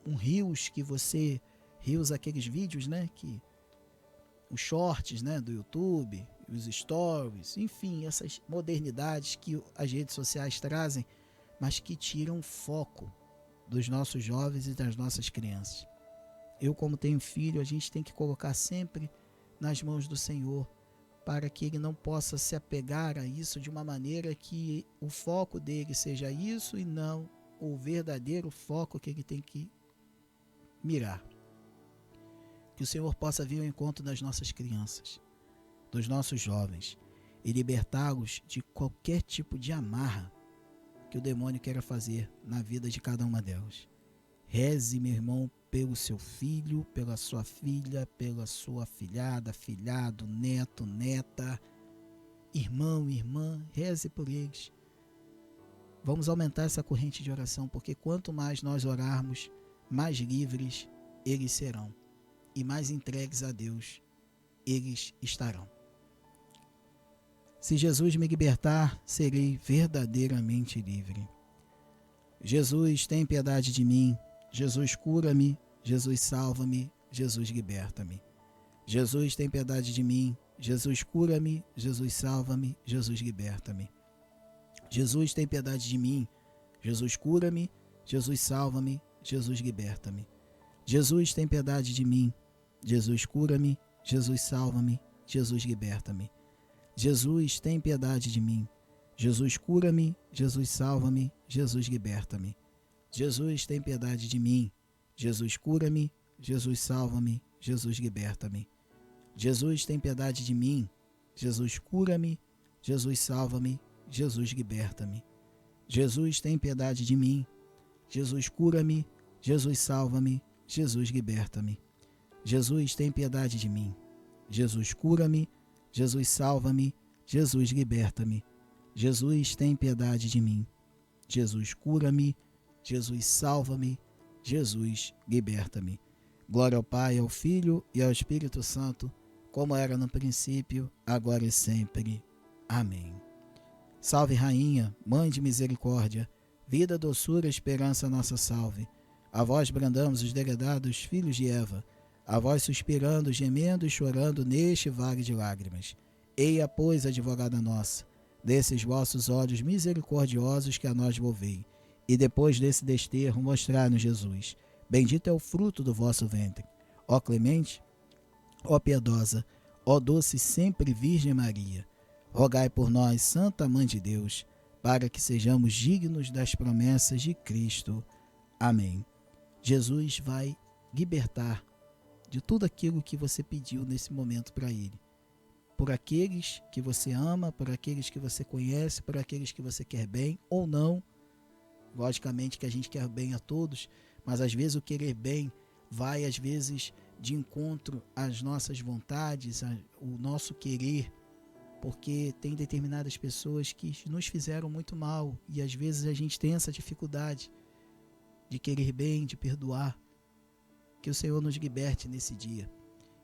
um rios que você... Rios, aqueles vídeos, né? Os shorts, né, do YouTube, os stories, enfim, essas modernidades que as redes sociais trazem, mas que tiram o foco dos nossos jovens e das nossas crianças. Eu, como tenho filho, a gente tem que colocar sempre nas mãos do Senhor, para que ele não possa se apegar a isso de uma maneira que o foco dele seja isso e não o verdadeiro foco que ele tem que mirar. Que o Senhor possa vir ao encontro das nossas crianças, dos nossos jovens, e libertá-los de qualquer tipo de amarra que o demônio queira fazer na vida de cada uma delas. Reze, meu irmão, pelo seu filho, pela sua filha, pela sua afilhada, afilhado, neto, neta, irmão, irmã, reze por eles. Vamos aumentar essa corrente de oração, porque quanto mais nós orarmos, mais livres eles serão e mais entregues a Deus eles estarão. Se Jesus me libertar, serei verdadeiramente livre. Jesus, tem piedade de mim. Jesus, cura-me. Jesus, salva-me. Jesus, liberta-me. Jesus, tem piedade de mim. Jesus, cura-me. Jesus, salva-me. Jesus, liberta-me. Jesus, tem piedade de mim. Jesus, cura-me. Jesus, salva-me. Jesus, liberta-me. Jesus, tem piedade de mim. Jesus, cura-me. Jesus, salva-me. Jesus, liberta-me. Jesus, tem piedade de mim. Jesus, cura-me. Jesus, salva-me. Jesus, liberta-me. Jesus, tem piedade de mim. Jesus, cura-me. Jesus, salva-me. Jesus, liberta-me. Jesus, tem piedade de mim. Jesus, cura-me. Jesus, salva-me. Jesus, liberta-me. Jesus, tem piedade de mim. Jesus, cura-me. Jesus, salva-me. Jesus, liberta-me. Jesus, tem piedade de mim. Jesus, cura-me. Jesus, salva-me. Jesus, liberta-me. Jesus, tem piedade de mim. Jesus, cura-me. Jesus, salva-me. Jesus, liberta-me. Glória ao Pai, ao Filho e ao Espírito Santo, como era no princípio, agora e sempre. Amém. Salve, Rainha, Mãe de misericórdia, vida, doçura, esperança, nossa salve. A vós brandamos os degredados filhos de Eva, a vós suspirando, gemendo e chorando neste vale de lágrimas. Eia, pois, advogada nossa, desses vossos olhos misericordiosos que a nós volvei, e depois desse desterro mostrai-nos Jesus. Bendito é o fruto do vosso ventre. Ó clemente, ó piedosa, ó doce sempre Virgem Maria, rogai por nós, Santa Mãe de Deus, para que sejamos dignos das promessas de Cristo. Amém. Jesus vai libertar de tudo aquilo que você pediu nesse momento para Ele. Por aqueles que você ama, por aqueles que você conhece, por aqueles que você quer bem ou não. Logicamente que a gente quer bem a todos, mas às vezes o querer bem vai às vezes de encontro às nossas vontades, o nosso querer, porque tem determinadas pessoas que nos fizeram muito mal e às vezes a gente tem essa dificuldade de querer bem, de perdoar. Que o Senhor nos liberte nesse dia.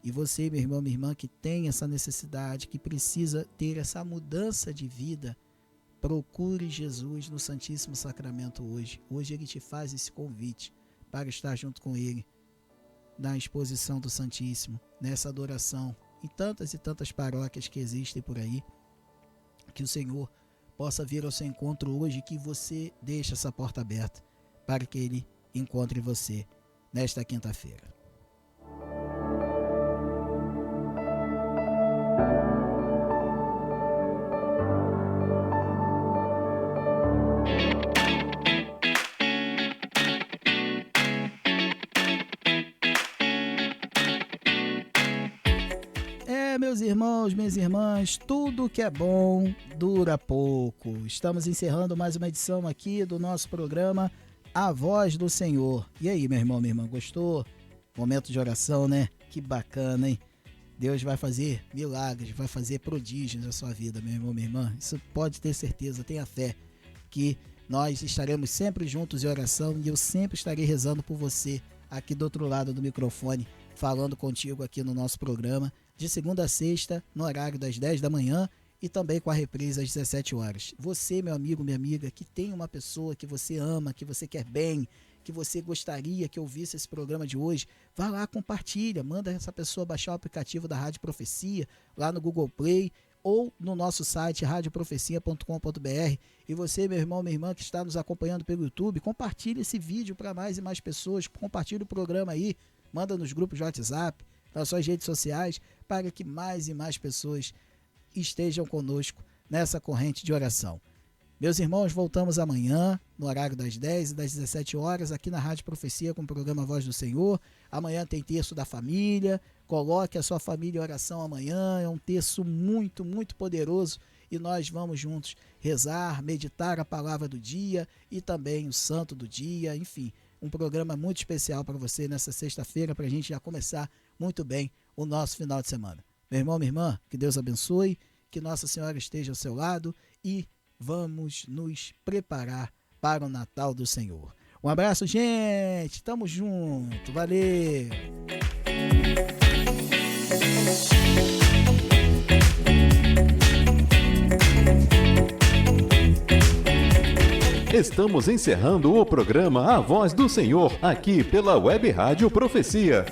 E você, meu irmão, minha irmã, que tem essa necessidade, que precisa ter essa mudança de vida, procure Jesus no Santíssimo Sacramento hoje. Hoje Ele te faz esse convite para estar junto com Ele na exposição do Santíssimo, nessa adoração, em tantas e tantas paróquias que existem por aí. Que o Senhor possa vir ao seu encontro hoje, que você deixe essa porta aberta para que Ele encontre você nesta quinta-feira. Meus irmãos, minhas irmãs, tudo que é bom dura pouco. Estamos encerrando mais uma edição aqui do nosso programa A Voz do Senhor. E aí, meu irmão, minha irmã, gostou? Momento de oração, né? Que bacana, hein? Deus vai fazer milagres, vai fazer prodígios na sua vida, meu irmão, minha irmã. Isso pode ter certeza, tenha fé, que nós estaremos sempre juntos em oração e eu sempre estarei rezando por você aqui do outro lado do microfone, falando contigo aqui no nosso programa, de segunda a sexta, no horário das 10 da manhã e também com a reprise às 17 horas. Você, meu amigo, minha amiga, que tem uma pessoa que você ama, que você quer bem, que você gostaria que ouvisse esse programa de hoje, vá lá, compartilha, manda essa pessoa baixar o aplicativo da Rádio Profecia lá no Google Play ou no nosso site radioprofecia.com.br. E você, meu irmão, minha irmã, que está nos acompanhando pelo YouTube, compartilhe esse vídeo para mais e mais pessoas, compartilhe o programa aí, manda nos grupos de WhatsApp, nas suas redes sociais, para que mais e mais pessoas estejam conosco nessa corrente de oração. Meus irmãos, voltamos amanhã, no horário das 10 e das 17 horas, aqui na Rádio Profecia, com o programa Voz do Senhor. Amanhã tem terço da família, coloque a sua família em oração amanhã, é um terço muito, muito poderoso, e nós vamos juntos rezar, meditar a palavra do dia e também o santo do dia, enfim, um programa muito especial para você nessa sexta-feira, para a gente já começar muito bem o nosso final de semana. Meu irmão, minha irmã, que Deus abençoe, que Nossa Senhora esteja ao seu lado e vamos nos preparar para o Natal do Senhor. Um abraço, gente. Tamo junto. Valeu. Estamos encerrando o programa A Voz do Senhor, aqui pela Web Rádio Profecia.